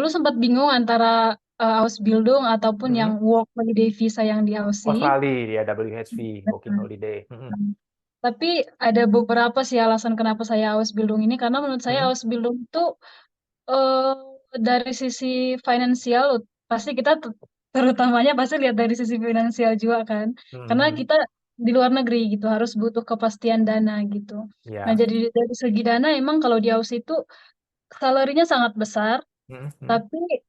dulu sempat bingung antara Ausbildung ataupun yang Mm-mm. work holiday visa yang di Aussie. Australia ya, WHV, Working Nah, Holiday. Mm-mm. tapi ada beberapa sih alasan kenapa saya Ausbildung ini, karena menurut saya Mm-mm. Ausbildung itu eh, dari sisi finansial pasti kita terutamanya pasti lihat dari sisi finansial juga kan, karena Mm-mm. kita di luar negeri gitu harus butuh kepastian dana gitu. Nah, Ya. jadi dari segi dana emang kalau di Aussie itu salarinya sangat besar, Mm-mm. tapi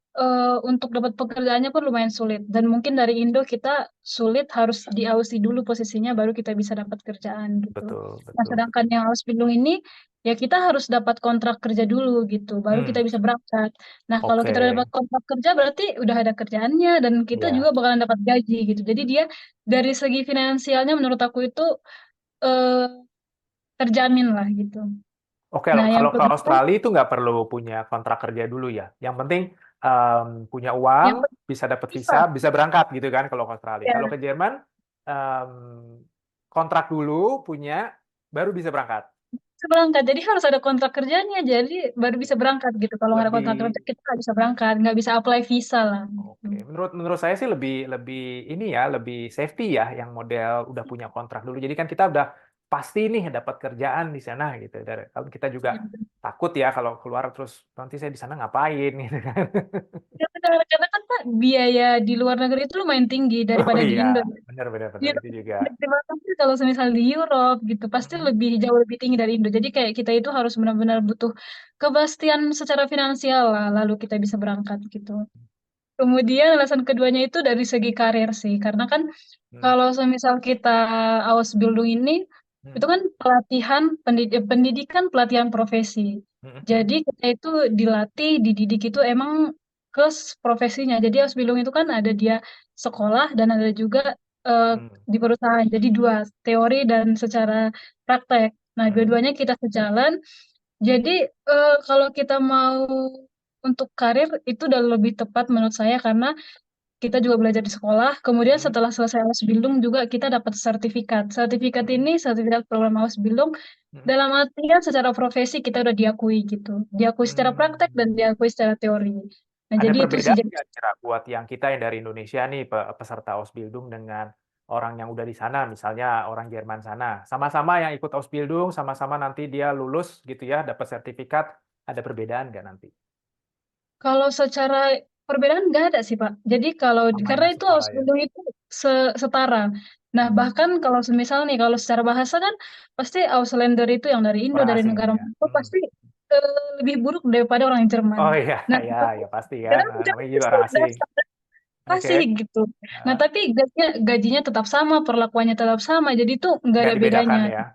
untuk dapat pekerjaannya pun lumayan sulit. Dan mungkin dari Indo kita sulit harus di Aussie dulu posisinya baru kita bisa dapat kerjaan gitu. Betul, Nah, betul, sedangkan betul. yang Ausbildung ini ya kita harus dapat kontrak kerja dulu gitu, baru kita Hmm. bisa berangkat. Nah, kalau kita udah Oke. dapat kontrak kerja berarti udah ada kerjaannya dan kita juga Ya. bakalan dapat gaji gitu. Jadi dia dari segi finansialnya menurut aku itu eh, terjamin lah gitu. Oke, Nah, yang kalau ke kedua, Australia itu nggak perlu punya kontrak kerja dulu ya. Yang penting punya uang, yang bisa dapat visa, bisa bisa berangkat gitu kan kalau ke Australia. Kalau ya ke Jerman, em, kontrak dulu, punya, baru bisa berangkat. bisa berangkat. Jadi harus ada kontrak kerjanya, jadi baru bisa Oke. berangkat gitu. Kalau nggak ada kontrak kerja, Lebih, kita nggak bisa berangkat, nggak bisa apply visa lah. Gitu. oke. Menurut saya sih lebih lebih ini ya, lebih safety ya, yang model udah punya kontrak dulu. Jadi kan kita udah pasti nih dapat kerjaan di sana gitu. Kalau kita juga takut ya kalau keluar terus nanti saya di sana ngapain gitu kan. Ya benar, karena kan Pak, biaya di luar negeri itu lumayan tinggi Oh daripada di iya, Indo. benar benar Di benar itu juga. Bahkan sih kalau semisal di Europe gitu, pasti Mm-mm. lebih jauh lebih tinggi dari Indo. Jadi kayak kita itu harus benar-benar butuh kepastian secara finansial lah, lalu kita bisa berangkat gitu. Kemudian alasan keduanya itu dari segi karir sih, karena kan Mm. kalau semisal kita Ausbildung ini, itu Mm. kan pelatihan, pendidikan pelatihan profesi. Mm-mm. Jadi kita itu dilatih, dididik itu emang ke profesinya. Jadi Ausbildung itu kan ada dia sekolah dan ada juga eh, Mm. di perusahaan. Jadi dua, teori dan secara praktek. Nah, Mm. dua-duanya kita sejalan. Jadi kalau kita mau untuk karir itu udah lebih tepat menurut saya karena kita juga belajar di sekolah. Kemudian Mm. setelah selesai Ausbildung juga kita dapat sertifikat. Sertifikat Mm. ini sertifikat program Ausbildung Mm. dalam artian secara profesi kita udah diakui gitu. Diakui secara praktek dan Mm. diakui secara teori. Nah, Ada jadi itu sih perbedaan jadi nggak kira buat yang kita yang dari Indonesia nih peserta Ausbildung dengan orang yang udah di sana, misalnya orang Jerman sana, sama-sama yang ikut Ausbildung, sama-sama nanti dia lulus gitu ya, dapat sertifikat, ada perbedaan nggak nanti? kalau secara perbedaan nggak ada sih Pak. Jadi kalau Sama karena ya, itu setara ya. Ausbildung itu setara. Nah, Hmm. bahkan kalau semisal nih kalau secara bahasa kan pasti Auslander itu yang dari Indo Orang dari asing negara ya. mana Hmm. pasti lebih buruk daripada orang Jerman. Oh iya, Nah, ya, ya pasti ya. karena Namanya juga orang asing. Oke, kasih gitu. Nah, nah, tapi gajinya tetap sama, perlakuannya tetap sama, jadi tuh nggak nggak ada bedanya. dibedakan ya.